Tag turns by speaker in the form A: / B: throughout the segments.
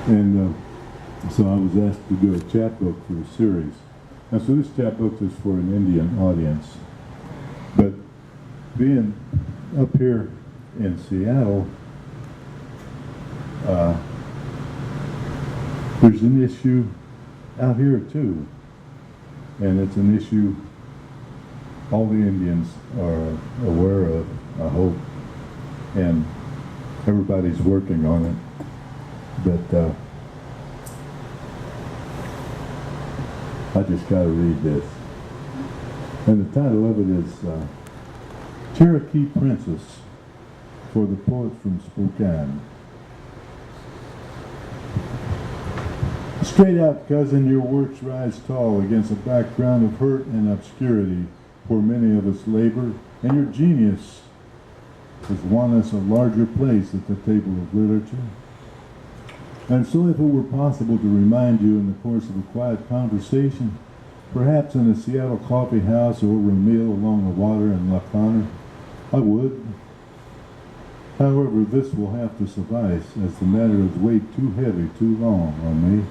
A: And so I was asked to do a chapbook for the series. And so this chapbook is for an Indian audience. But being up here in Seattle, there's an issue out here too. And it's an issue all the Indians are aware of, I hope. And everybody's working on it. But I just got to read this. And the title of it is Cherokee Princess, for the poet from Spokane. Straight out, cousin, your works rise tall against a background of hurt and obscurity where many of us labor, and your genius has won us a larger place at the table of literature. And so if it were possible to remind you in the course of a quiet conversation, perhaps in a Seattle coffee house or over a meal along the water in La Conner, I would. However, this will have to suffice, as the matter is weighed too heavy, too long on me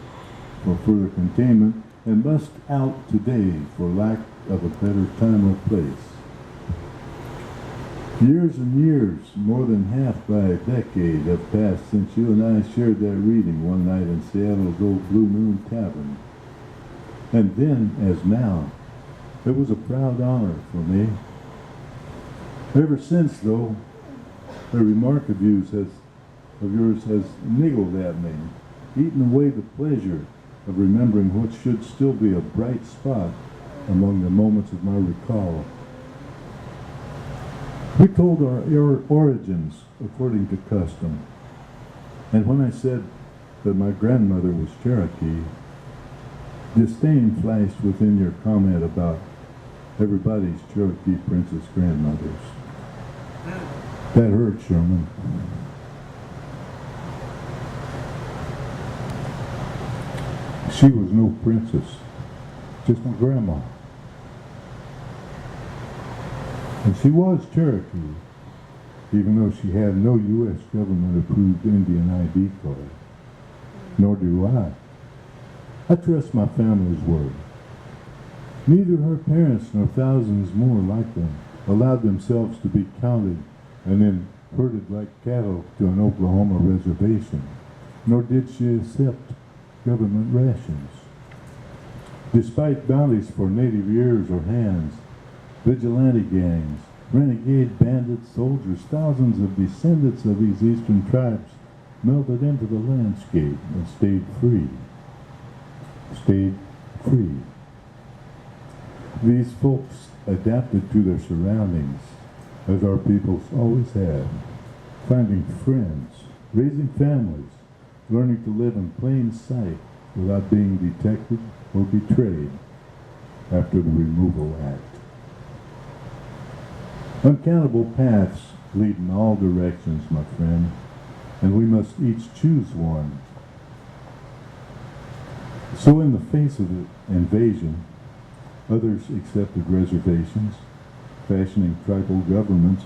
A: for further containment, and must out today for lack of a better time or place. Years and years, more than half by a decade, have passed since you and I shared that reading one night in Seattle's old Blue Moon Tavern. And then, as now, it was a proud honor for me. Ever since, though, the remark of yours has niggled at me, eaten away the pleasure of remembering what should still be a bright spot among the moments of my recall. We told our origins according to custom, and when I said that my grandmother was Cherokee, disdain flashed within your comment about everybody's Cherokee princess grandmothers. That hurt, Sherman. She was no princess, just my grandma. And she was Cherokee, even though she had no U.S. government-approved Indian ID card. Nor do I. I trust my family's word. Neither her parents nor thousands more like them allowed themselves to be counted and then herded like cattle to an Oklahoma reservation, nor did she accept government rations. Despite bounties for native ears or hands, vigilante gangs, renegade bandits, soldiers, thousands of descendants of these eastern tribes melted into the landscape and stayed free. Stayed free. These folks adapted to their surroundings, as our peoples always have, finding friends, raising families, learning to live in plain sight without being detected or betrayed after the Removal Act. Uncountable paths lead in all directions, my friend, and we must each choose one. So in the face of the invasion, others accepted reservations, fashioning tribal governments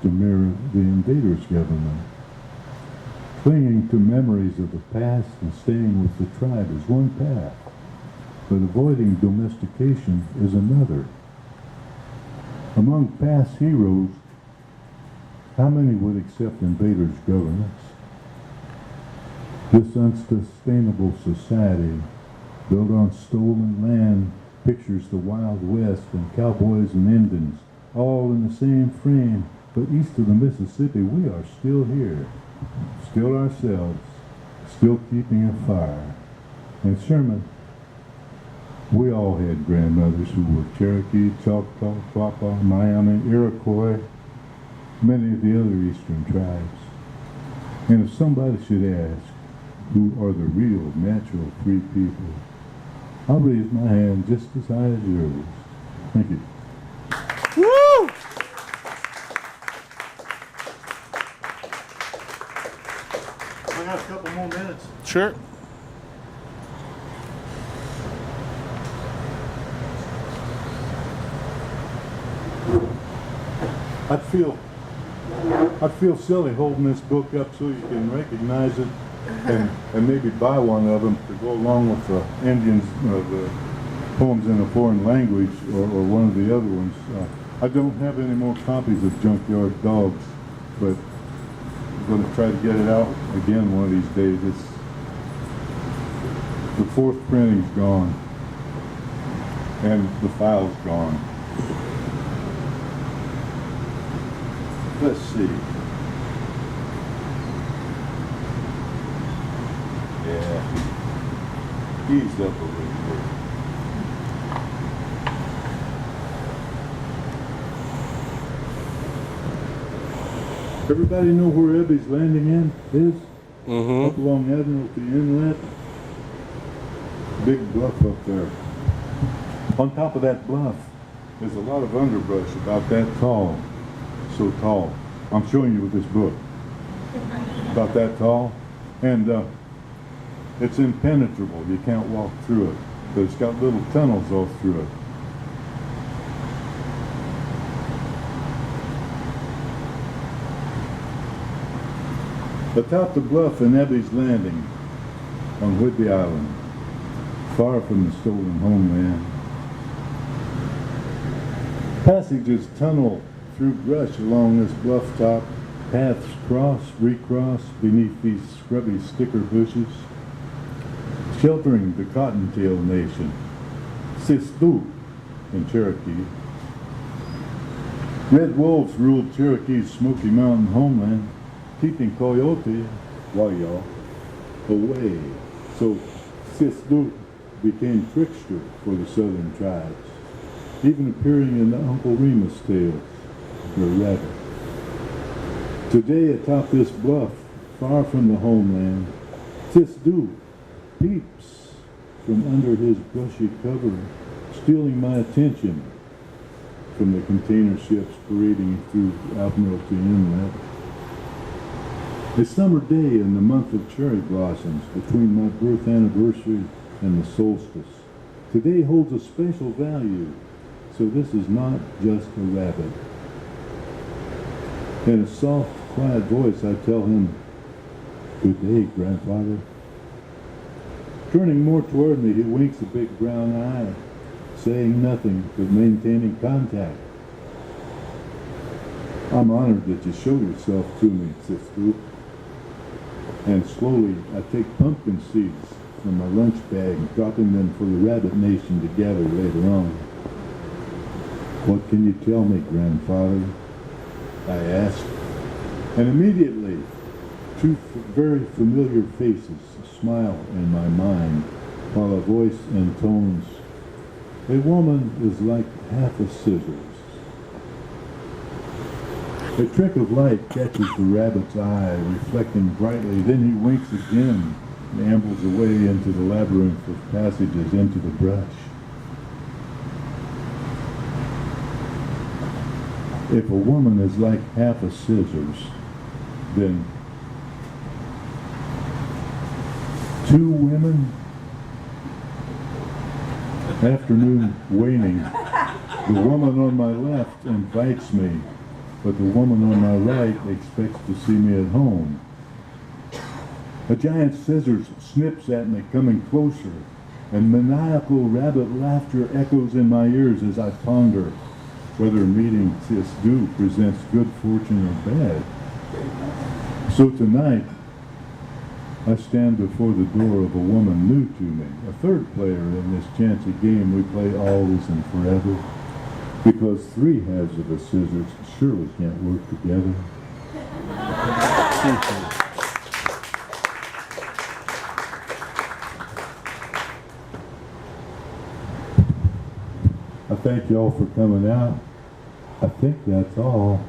A: to mirror the invader's government. Clinging to memories of the past and staying with the tribe is one path, but avoiding domestication is another. Among past heroes, how many would accept invaders' governance? This unsustainable society, built on stolen land, pictures the Wild West and cowboys and Indians, all in the same frame, but east of the Mississippi, we are still here, still ourselves, still keeping a fire. And Sherman, we all had grandmothers who were Cherokee, Choctaw, Quapaw, Miami, Iroquois, many of the other eastern tribes. And if somebody should ask, who are the real, natural free people, I'll raise my hand just as high as yours. Thank you.
B: Woo!
C: We have a couple more minutes.
B: Sure.
A: I'd feel silly holding this book up so you can recognize it and maybe buy one of them to go along with the Indians, the poems in a foreign language, or one of the other ones. I don't have any more copies of Junkyard Dogs, but I'm going to try to get it out again one of these days. The fourth printing's gone, and the file's gone. Let's see. Yeah, ease up a little bit. Everybody know where Ebby's Landing Inn is?
B: Mm-hmm.
A: Up along Admiralty Inlet. Big bluff up there. On top of that bluff, there's a lot of underbrush about that tall. So tall. I'm showing you with this book. About that tall. And it's impenetrable. You can't walk through it. But it's got little tunnels all through it. Atop the bluff in Ebby's Landing on Whidbey Island, far from the stolen homeland, passages tunnel through brush along this bluff top, paths cross, recross beneath these scrubby sticker bushes, sheltering the Cottontail Nation, Sistu in Cherokee. Red wolves ruled Cherokee's Smoky Mountain homeland, keeping Coyote, Wayo, away. So Sistu became trickster for the southern tribes, even appearing in the Uncle Remus tales, the rabbit. Today atop this bluff, far from the homeland, Sistu peeps from under his brushy cover, stealing my attention from the container ships parading through Admiralty Inlet. A summer day in the month of cherry blossoms between my birth anniversary and the solstice. Today holds a special value, so this is not just a rabbit. In a soft, quiet voice, I tell him, "Good day, Grandfather." Turning more toward me, he winks a big brown eye, saying nothing but maintaining contact. "I'm honored that you showed yourself to me, Sistu." And slowly, I take pumpkin seeds from my lunch bag, dropping them for the Rabbit Nation to gather later on. "What can you tell me, Grandfather?" I ask. And immediately, two very familiar faces smile in my mind, while a voice intones, "A woman is like half a scissors." A trick of light catches the rabbit's eye, reflecting brightly. Then he winks again and ambles away into the labyrinth of passages into the brush. If a woman is like half a scissors, then two women. Afternoon waning. The woman on my left invites me, but the woman on my right expects to see me at home. A giant scissors snips at me, coming closer, and maniacal rabbit laughter echoes in my ears as I ponder whether meeting Sistu presents good fortune or bad. So tonight, I stand before the door of a woman new to me, a third player in this chancy game we play always and forever, because three halves of a scissors surely can't work together. I thank you all for coming out. I think that's all.